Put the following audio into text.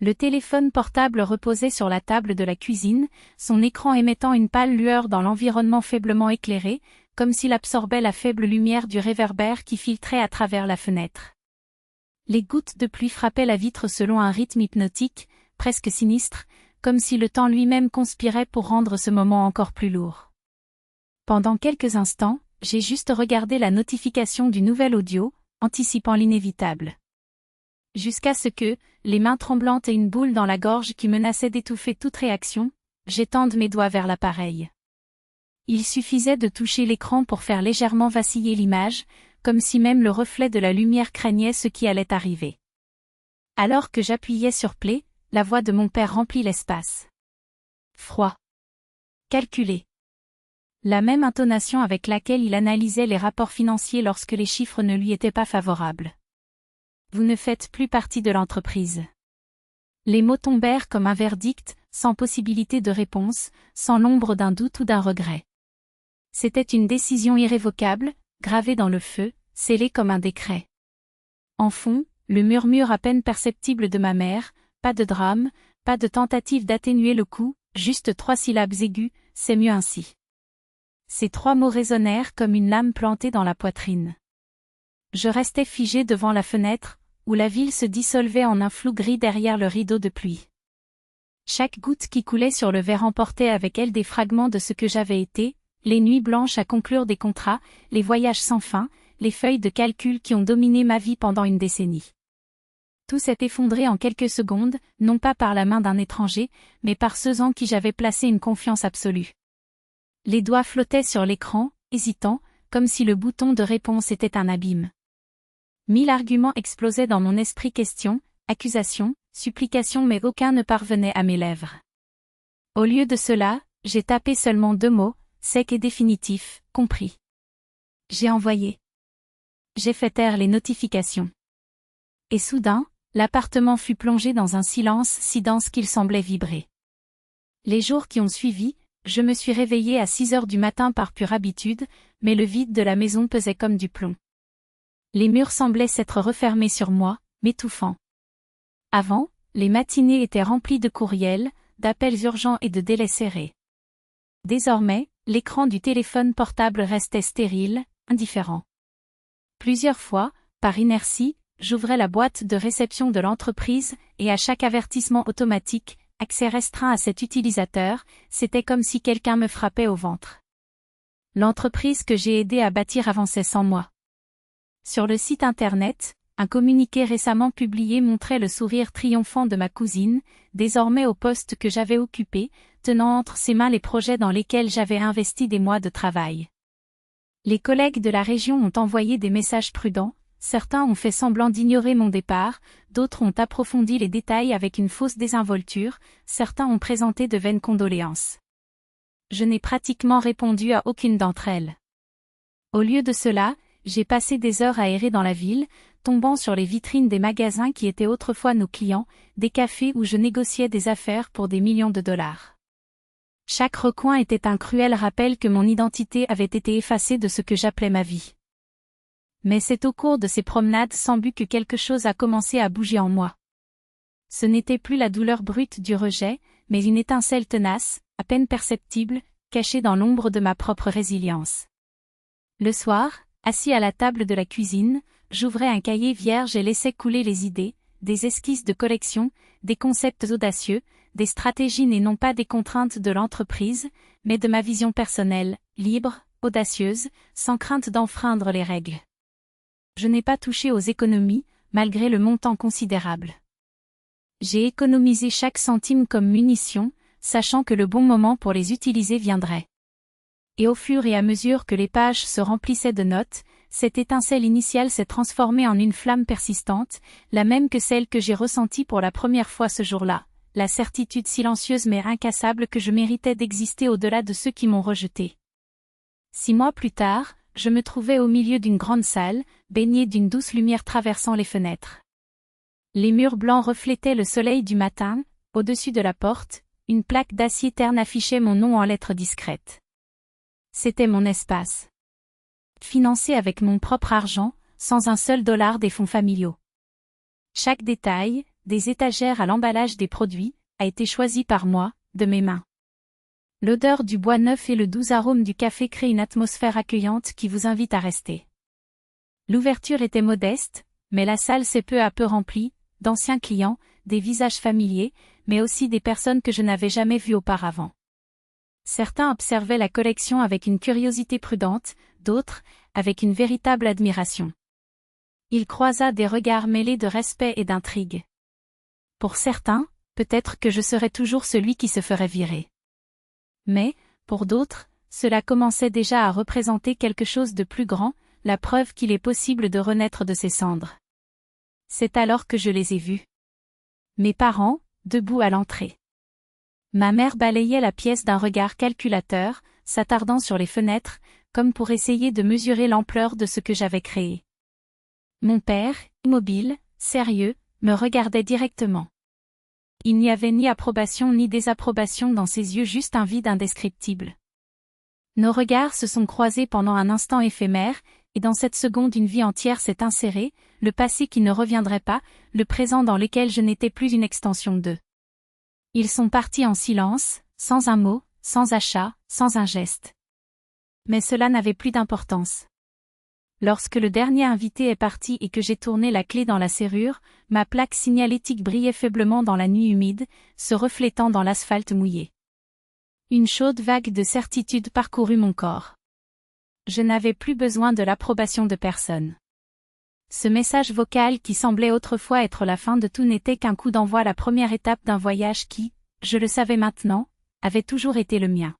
Le téléphone portable reposait sur la table de la cuisine, son écran émettant une pâle lueur dans l'environnement faiblement éclairé, comme s'il absorbait la faible lumière du réverbère qui filtrait à travers la fenêtre. Les gouttes de pluie frappaient la vitre selon un rythme hypnotique, presque sinistre, comme si le temps lui-même conspirait pour rendre ce moment encore plus lourd. Pendant quelques instants, j'ai juste regardé la notification du nouvel audio, anticipant l'inévitable. Jusqu'à ce que, les mains tremblantes et une boule dans la gorge qui menaçait d'étouffer toute réaction, j'étende mes doigts vers l'appareil. Il suffisait de toucher l'écran pour faire légèrement vaciller l'image, comme si même le reflet de la lumière craignait ce qui allait arriver. Alors que j'appuyais sur play, la voix de mon père remplit l'espace. Froid. Calculé. La même intonation avec laquelle il analysait les rapports financiers lorsque les chiffres ne lui étaient pas favorables. Vous ne faites plus partie de l'entreprise. Les mots tombèrent comme un verdict, sans possibilité de réponse, sans l'ombre d'un doute ou d'un regret. C'était une décision irrévocable, gravée dans le feu, scellée comme un décret. En fond, le murmure à peine perceptible de ma mère, pas de drame, pas de tentative d'atténuer le coup, juste 3 syllabes aiguës, c'est mieux ainsi. Ces 3 mots résonnèrent comme une lame plantée dans la poitrine. Je restais figé devant la fenêtre, où la ville se dissolvait en un flou gris derrière le rideau de pluie. Chaque goutte qui coulait sur le verre emportait avec elle des fragments de ce que j'avais été, les nuits blanches à conclure des contrats, les voyages sans fin, les feuilles de calcul qui ont dominé ma vie pendant une décennie. Tout s'est effondré en quelques secondes, non pas par la main d'un étranger, mais par ceux en qui j'avais placé une confiance absolue. Les doigts flottaient sur l'écran, hésitants, comme si le bouton de réponse était un abîme. 1000 arguments explosaient dans mon esprit, questions, accusations, supplications, mais aucun ne parvenait à mes lèvres. Au lieu de cela, j'ai tapé seulement 2 mots, secs et définitifs, compris. J'ai envoyé. J'ai fait taire les notifications. Et soudain, l'appartement fut plongé dans un silence si dense qu'il semblait vibrer. Les jours qui ont suivi, je me suis réveillée à 6 heures du matin par pure habitude, mais le vide de la maison pesait comme du plomb. Les murs semblaient s'être refermés sur moi, m'étouffant. Avant, les matinées étaient remplies de courriels, d'appels urgents et de délais serrés. Désormais, l'écran du téléphone portable restait stérile, indifférent. Plusieurs fois, par inertie, j'ouvrais la boîte de réception de l'entreprise, et à chaque avertissement automatique, accès restreint à cet utilisateur, c'était comme si quelqu'un me frappait au ventre. L'entreprise que j'ai aidé à bâtir avançait sans moi. Sur le site internet, un communiqué récemment publié montrait le sourire triomphant de ma cousine, désormais au poste que j'avais occupé, tenant entre ses mains les projets dans lesquels j'avais investi des mois de travail. Les collègues de la région ont envoyé des messages prudents, certains ont fait semblant d'ignorer mon départ, d'autres ont approfondi les détails avec une fausse désinvolture, certains ont présenté de vaines condoléances. Je n'ai pratiquement répondu à aucune d'entre elles. Au lieu de cela, j'ai passé des heures à errer dans la ville, tombant sur les vitrines des magasins qui étaient autrefois nos clients, des cafés où je négociais des affaires pour des millions de dollars. Chaque recoin était un cruel rappel que mon identité avait été effacée de ce que j'appelais ma vie. Mais c'est au cours de ces promenades sans but que quelque chose a commencé à bouger en moi. Ce n'était plus la douleur brute du rejet, mais une étincelle tenace, à peine perceptible, cachée dans l'ombre de ma propre résilience. Le soir, assis à la table de la cuisine, j'ouvrais un cahier vierge et laissais couler les idées, des esquisses de collection, des concepts audacieux, des stratégies et non pas des contraintes de l'entreprise, mais de ma vision personnelle, libre, audacieuse, sans crainte d'enfreindre les règles. Je n'ai pas touché aux économies, malgré le montant considérable. J'ai économisé chaque centime comme munition, sachant que le bon moment pour les utiliser viendrait. Et au fur et à mesure que les pages se remplissaient de notes, cette étincelle initiale s'est transformée en une flamme persistante, la même que celle que j'ai ressentie pour la première fois ce jour-là, la certitude silencieuse mais incassable que je méritais d'exister au-delà de ceux qui m'ont rejeté. 6 mois plus tard, je me trouvais au milieu d'une grande salle, baignée d'une douce lumière traversant les fenêtres. Les murs blancs reflétaient le soleil du matin, au-dessus de la porte, une plaque d'acier terne affichait mon nom en lettres discrètes. C'était mon espace. Financé avec mon propre argent, sans un seul dollar des fonds familiaux. Chaque détail, des étagères à l'emballage des produits, a été choisi par moi, de mes mains. L'odeur du bois neuf et le doux arôme du café créent une atmosphère accueillante qui vous invite à rester. L'ouverture était modeste, mais la salle s'est peu à peu remplie, d'anciens clients, des visages familiers, mais aussi des personnes que je n'avais jamais vues auparavant. Certains observaient la collection avec une curiosité prudente, d'autres, avec une véritable admiration. Il croisa des regards mêlés de respect et d'intrigue. Pour certains, peut-être que je serais toujours celui qui se ferait virer. Mais, pour d'autres, cela commençait déjà à représenter quelque chose de plus grand, la preuve qu'il est possible de renaître de ses cendres. C'est alors que je les ai vus. Mes parents, debout à l'entrée. Ma mère balayait la pièce d'un regard calculateur, s'attardant sur les fenêtres, comme pour essayer de mesurer l'ampleur de ce que j'avais créé. Mon père, immobile, sérieux, me regardait directement. Il n'y avait ni approbation ni désapprobation dans ses yeux, juste un vide indescriptible. Nos regards se sont croisés pendant un instant éphémère, et dans cette seconde une vie entière s'est insérée, le passé qui ne reviendrait pas, le présent dans lequel je n'étais plus une extension d'eux. Ils sont partis en silence, sans un mot, sans achat, sans un geste. Mais cela n'avait plus d'importance. Lorsque le dernier invité est parti et que j'ai tourné la clé dans la serrure, ma plaque signalétique brillait faiblement dans la nuit humide, se reflétant dans l'asphalte mouillé. Une chaude vague de certitude parcourut mon corps. Je n'avais plus besoin de l'approbation de personne. Ce message vocal qui semblait autrefois être la fin de tout n'était qu'un coup d'envoi, la première étape d'un voyage qui, je le savais maintenant, avait toujours été le mien.